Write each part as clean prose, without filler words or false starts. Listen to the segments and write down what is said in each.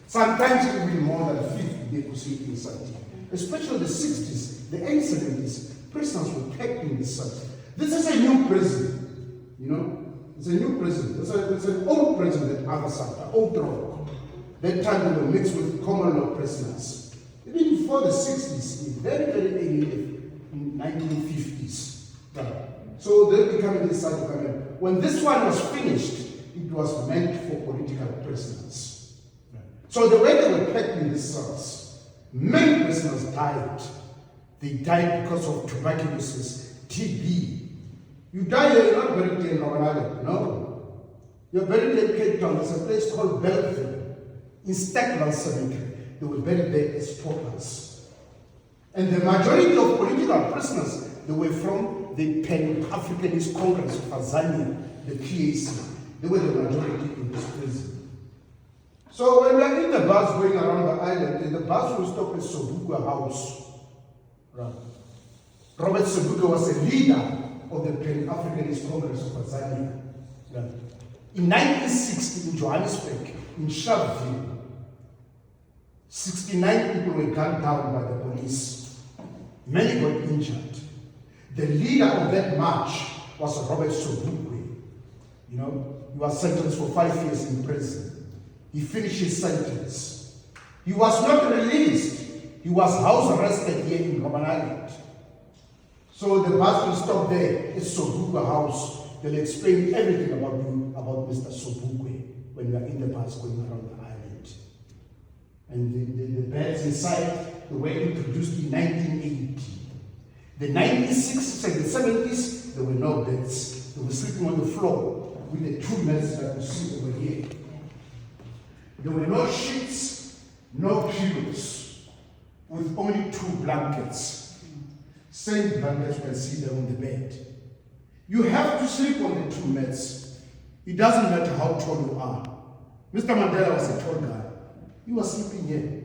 Sometimes it will be more than 50 they could see inside. Especially the 60s, the early 70s, prisoners were packed in this site. This is a new prison, you know. It's a new prison. It's an old prison, that other side, an old rock. That time they were mixed with common law prisoners. Even before the 60s, very, very early in 1950s. Right. So they became this side of America. When this one was finished, it was meant for political prisoners. Right. So the way they were packed in these cells, many prisoners died. They died because of tuberculosis, TB. You die here, you're not buried here in Robben Island, no. You're buried in Cape Town. There's a place called Belleville. In Stacklal Cemetery, they were buried there as paupers. And the majority of political prisoners, they were from the Pan-Africanist Congress of Tanzania, the PAC. They were the majority in this prison. So when we are in the bus going around the island, the bus will stop at Sobukwe House. Right. Robert Sobukwe was a leader of the Pan-Africanist Congress of Tanzania. Right. In 1960, in Johannesburg, in Sharpeville, 69 people were gunned down by the police. Many got injured. The leader of that march was Robert Sobukwe. You know, he was sentenced for 5 years in prison. He finished his sentence. He was not released. He was house arrested here in Robben Island. So the bus will stop there at Sobukwe House. They'll explain everything about you, about Mr. Sobukwe, when you are in the bus going around the island. And the beds inside, they were introduced in 1980. The 1960s and the 70s, there were no beds. They were sleeping on the floor with the 2 mats that you see over here. There were no sheets, no pillows, with only 2 blankets. Same blankets you can see there on the bed. You have to sleep on the 2 mats. It doesn't matter how tall you are. Mr. Mandela was a tall guy. He was sleeping here.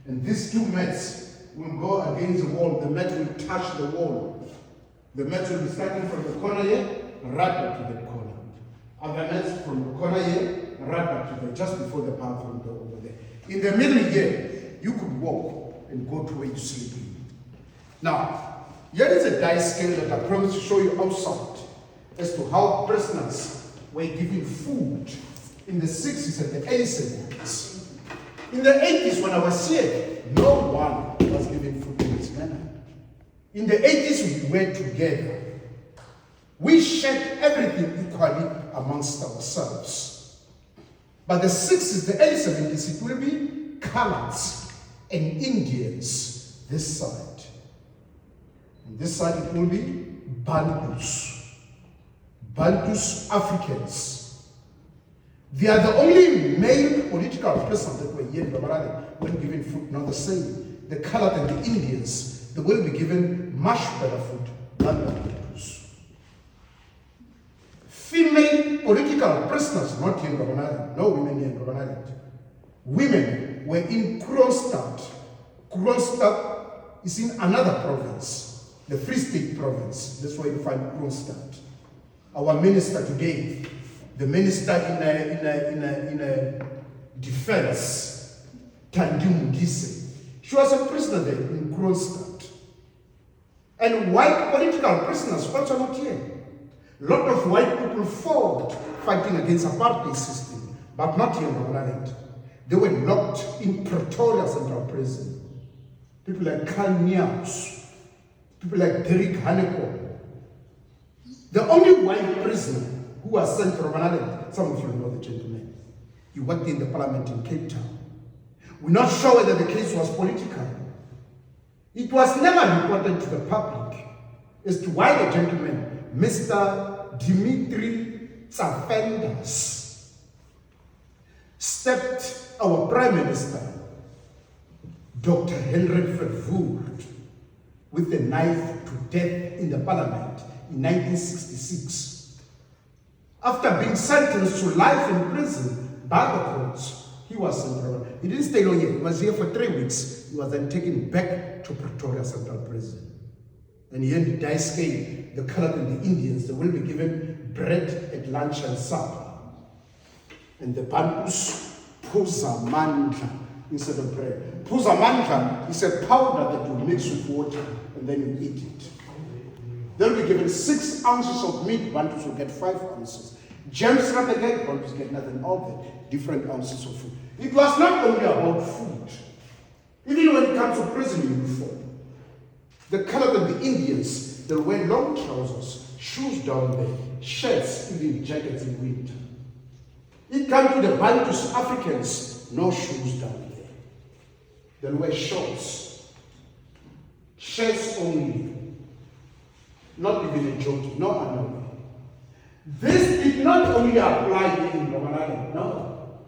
And these 2 mats will go against the wall. The mat will touch the wall. The mat will be starting from the corner here, right back to that corner. Other mats from the corner here, right back to there, just before the bathroom door over there. In the middle here, you could walk and go to where you're sleeping. Now, here is a dice scale that I promised to show you outside as to how prisoners were given food in the 60s and the early 70s. In the 80s, when I was here, no one was given food in this manner. In the 80s, we were together. We shared everything equally amongst ourselves. But the 60s, the early 70s, it will be Coloureds and Indians this side. On this side, it will be Bantus. Bantus Africans. They are the only male political prisoners that were here in Robben Island when given food, not the same. The Colored and the Indians, they will be given much better food than the Bantus. Female political prisoners, not here in Robben Island. No women here in Robben Island. Women were in Kroonstad. Kroonstad is in another province, the Free State province. That's where you find Kroonstad. Our minister today, the minister in defense, Thandi Modise, she was a prisoner there in Kroonstad. And white political prisoners also not here. A lot of white people fought fighting against apartheid system, but not here in Robben Island. They were locked in Pretoria Central Prison. People like Carl Niaus, people like Derek Haneko. The only white prisoner who was sent to Robben Island, some of you know the gentleman. He worked in the parliament in Cape Town. We're not sure whether the case was political. It was never reported to the public as to why the gentleman, Mr. Dimitri Tsafendas, stabbed our Prime Minister, Dr. Hendrik Verwoerd, with a knife to death in the parliament in 1966. After being sentenced to life in prison by the courts, he was in Robben. He didn't stay long here. He was here for 3 weeks. He was then taken back to Pretoria Central Prison. And here in the dice game, the Colored and the Indians, they will be given bread at lunch and supper. And the Bantus, Phuza Mandla instead of bread. Phuza Mandla is a powder that you mix with water and then you eat it. They'll be given 6 ounces of meat, Bantus will get 5 ounces. Gems not again, Bantus get nothing, all the different ounces of food. It was not only about food. Even when it comes to prison uniform, the color of the Indians, they wear long trousers, shoes down there, shirts, even jackets in winter. It comes to the Bantus Africans, no shoes down there. They'll wear shorts, shirts only. Not even a joke, no. This did not only apply in Robben Island, no.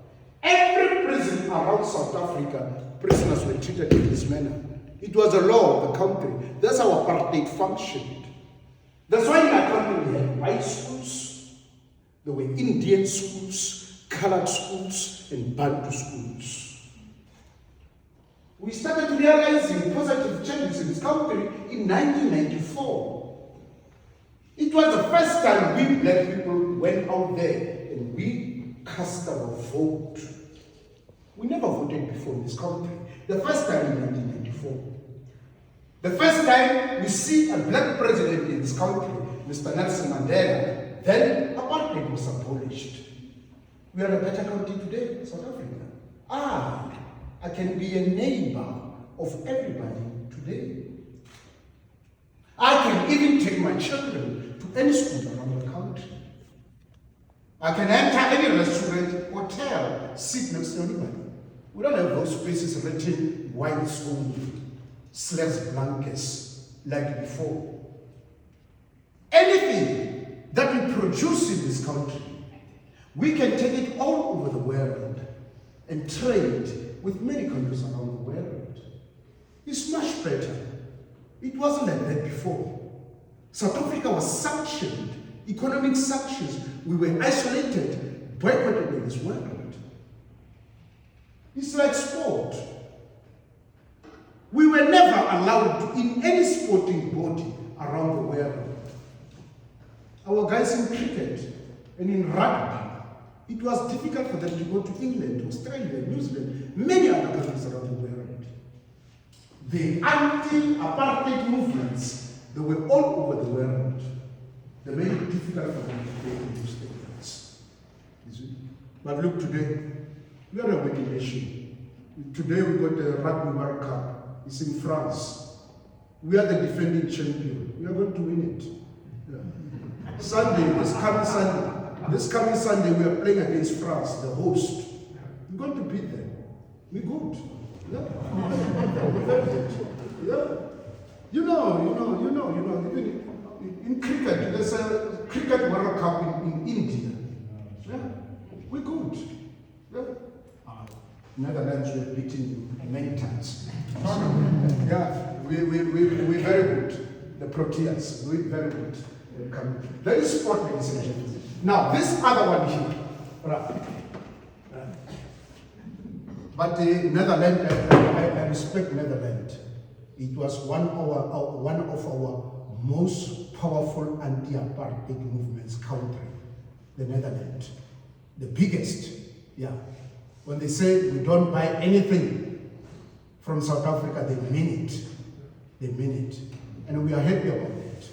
Every prison around South Africa, prisoners were treated in this manner. It was a law of the country. That's how apartheid functioned. That's why in our country we had white schools, there were Indian schools, colored schools, and Bantu schools. We started realizing positive changes in this country in 1994. It was the first time we black people went out there and we cast our vote. We never voted before in this country. The first time in 1994. The first time we see a black president in this country, Mr. Nelson Mandela, then apartheid was abolished. We are a better country today, South Africa. I can be a neighbor of everybody today. I can even take my children to any school around the country. I can enter any restaurant, hotel, sit next to anybody. We don't have those places written white school, / blankets like before. Anything that we produce in this country, we can take it all over the world and trade with many countries around the world. It's much better. It wasn't like that before. South Africa was sanctioned, economic sanctions. We were isolated, boycotted in this world. It's like sport. We were never allowed in any sporting body around the world. Our guys in cricket and in rugby, it was difficult for them to go to England, Australia, New Zealand, many other countries around the world. The anti-apartheid movements, they were all over the world. They made it difficult for them to go into stadiums. But look, today, we are a winning nation. Today we got the Rugby World Cup. It's in France. We are the defending champion. We are going to win it. Yeah. This coming Sunday, we are playing against France, the host. We're going to beat them. We're good. Yeah. Yeah. You know, even in cricket, there's a cricket World Cup in India. Yeah. We're good. Yeah. Netherlands, we have beaten you many times. Yeah, we're very good. The Proteas, we're very good. There is sport, ladies and gentlemen. Now, this other one here. Right. But Netherlands, I respect Netherlands. It was one of our most powerful anti-apartheid movements country, the Netherlands. The biggest, yeah. When they say we don't buy anything from South Africa, they mean it. They mean it. And we are happy about that.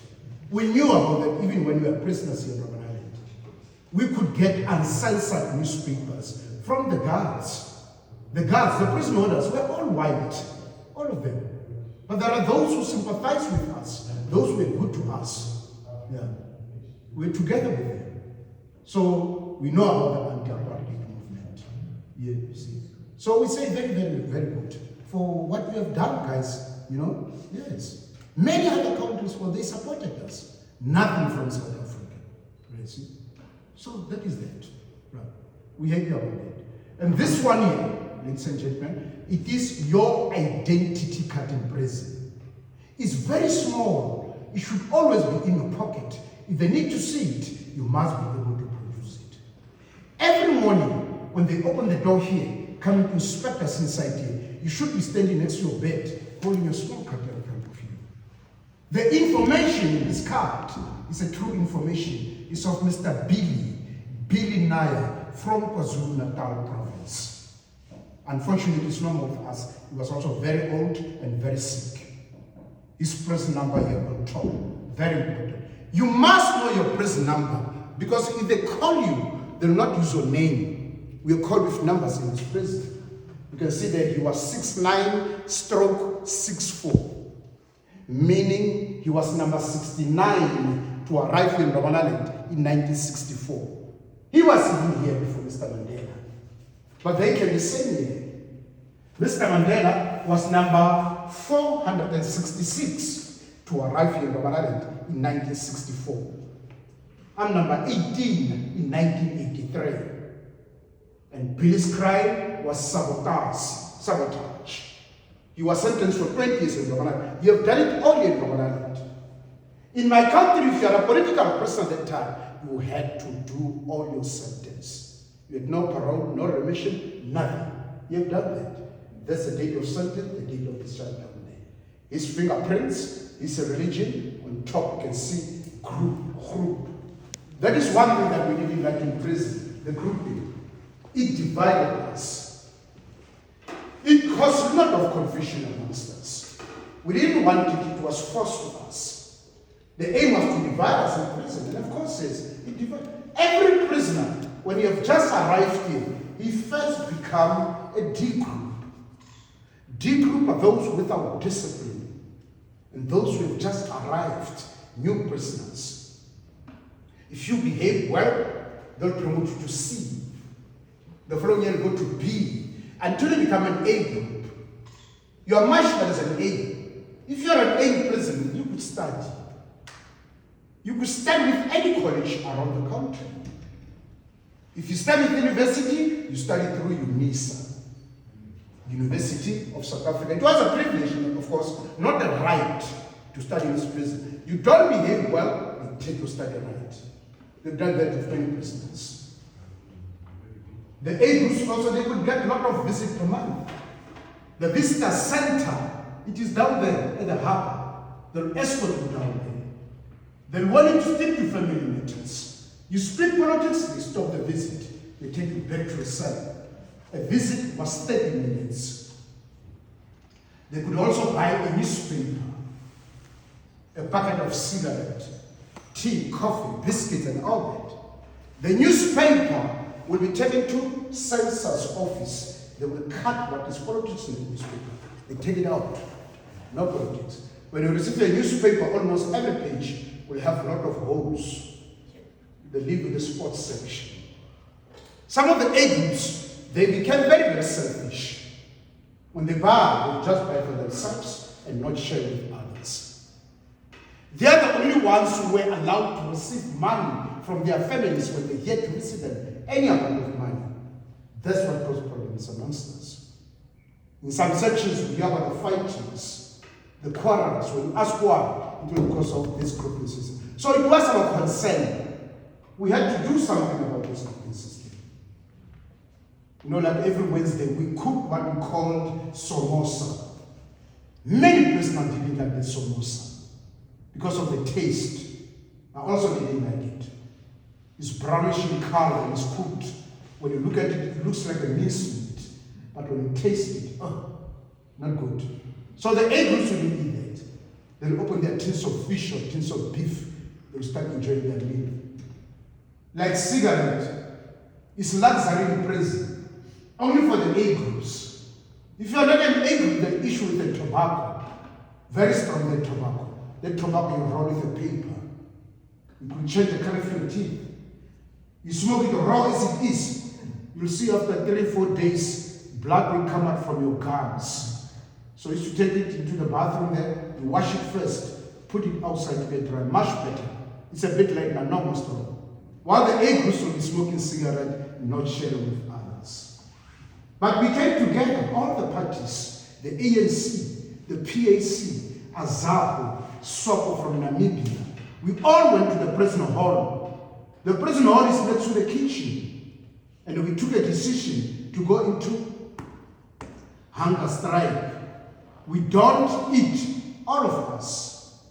We knew about that even when we were prisoners here in Robben Island. We could get uncensored newspapers from the guards. The guards, the prison orders, were all white, all of them. But there are those who sympathize with us, those who were good to us. Yeah. We're together with them. So we know about the anti-apartheid movement. Yeah, you see. So we say very, very, very good for what we have done, guys. You know, yes. Many other countries, well, they supported us. Nothing from South Africa. Right, see? So that is that. Right. We happy about that. And this one here, ladies and gentlemen, it is your identity card in prison. It's very small. It should always be in your pocket. If they need to see it, you must be able to produce it. Every morning, when they open the door here, coming to inspect us inside here, you should be standing next to your bed, holding your small card in front of you. The information in this card is a true information. It's of Mr. Billy Nair from KwaZulu-Natal province. Unfortunately, it's no more with us. He was also very old and very sick. His prison number here on top, very important. You must know your prison number, because if they call you, they'll not use your name. We'll call with numbers in his prison. You can see that he was 69/64, meaning he was number 69 to arrive in Robben Island in 1964. He was even here before Mr. Mandela. But they can be same here. Mr. Mandela was number 466 to arrive here in Robben Island in 1964. I'm number 18 in 1983. And Billy's crime was sabotage. He was sentenced for 20 years in Robben Island. You have done it all in Robben Island. In my country, if you are a political person at that time, you had to do all your sentence. You had no parole, no remission, nothing. You have done that. That's the date of sentence, the date of discharge down there. His fingerprints, his religion, on top you can see group. That is one thing that we didn't like in prison, the grouping. It divided us. It caused a lot of confusion amongst us. We didn't want it, it was forced to us. The aim was to divide us in prison, and of course it divided. Every prisoner, when he have just arrived here, he first become a D group. D group are those without discipline, and those who have just arrived, new prisoners. If you behave well, they'll promote you to C. The following year, go to B, until you become an A group. You are much better as an A. If you're an A prison, you could study. You could study with any college around the country. If you study at university, you study through UNISA, University of South Africa. It was a privilege, of course, not a right to study in this prison. You don't behave well, you take your study right. They've done that with many prisoners. The A groups also, they could get a lot of visits per month. The visitor center, it is down there at the harbor. They'll escort you down there. They'll want you to stick to family matters. You speak politics, they stop the visit. They take you back to a cell. A visit was 30 minutes. They could also buy a newspaper, a packet of cigarettes, tea, coffee, biscuits, and all that. The newspaper will be taken to censor's office. They will cut what is politics in the newspaper. They take it out. No politics. When you receive a newspaper, almost every page will have a lot of holes. They live in the sports section. Some of the A groups, they became very, very selfish. When they buy, they just buy for themselves and not share with others. They are the only ones who were allowed to receive money from their families when they had to receive them, any amount of money. That's what caused problems amongst us. In some sections, we have the fightings, the quarrels. When you ask why, it was because of this grouping system. So it was our concern. We had to do something about this grouping system. You know, like every Wednesday, we cook what we called samosa. Many prisoners didn't like the samosa because of the taste. I also didn't like it. It's brownish in color and it's cooked. When you look at it, it looks like a mincemeat. But when you taste it, not good. So the A groups will eat that. They'll open their tins of fish or tins of beef. They'll start enjoying their meal. Like cigarette, it's luxury in prison. Only for the A groups. If you are not an A group, the issue with the tobacco, very strong the tobacco. The tobacco you roll with a paper. You could change the color of your teeth. You smoke it raw as it is. You'll see after 3-4 days, blood will come out from your gums. So you should take it into the bathroom there, you wash it first, put it outside to get dry, much better. It's a bit like a normal straw. While the A groups will be smoking cigarette, not sharing with others. But we came together, all the parties, the ANC, the PAC, AZAPO, SWAPO from Namibia. We all went to the prison hall. The prison hall is next to the kitchen. And we took a decision to go into hunger strike. We don't eat, all of us.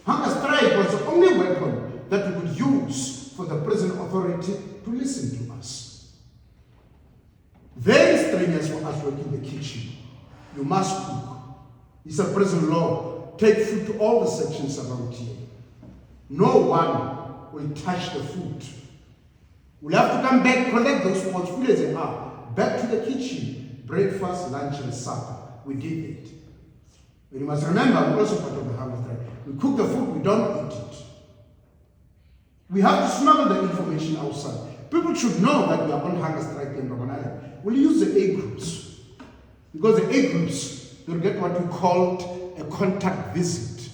Hunger strike was the only weapon that we could use for the prison authority to listen to us. Very strenuous for us working in the kitchen. You must cook. It's a prison law. Take food to all the sections around here. No one will touch the food. We'll have to come back, collect those pots, full as they are, back to the kitchen, breakfast, lunch, and supper. We did it. And you must remember, we're also part of the hunger strike. We cook the food, we don't eat it. We have to smuggle the information outside. People should know that we are on hunger strike in Robben Island. We'll use the A groups. Because the A groups, they'll get what we call a contact visit.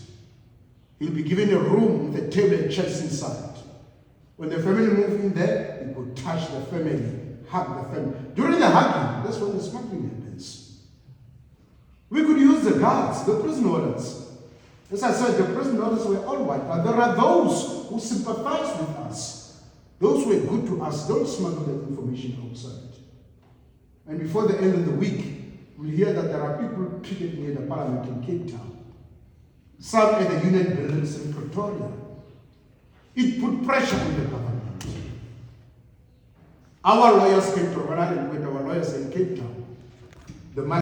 He'll be given a room with a table and chairs inside. When the family move in there, he could touch the family, hug the family. During the hugging, that's when the smuggling happens. We could use the guards, the prison wardens. As I said, the prison wardens were all white, but there are those who sympathize with us. Those who are good to us, don't smuggle the information outside. And before the end of the week, we'll hear that there are people picketing near the parliament in Cape Town. Some at the union buildings in Pretoria. It put pressure on the government. Our lawyers came to Robben Island when our lawyers in Cape Town.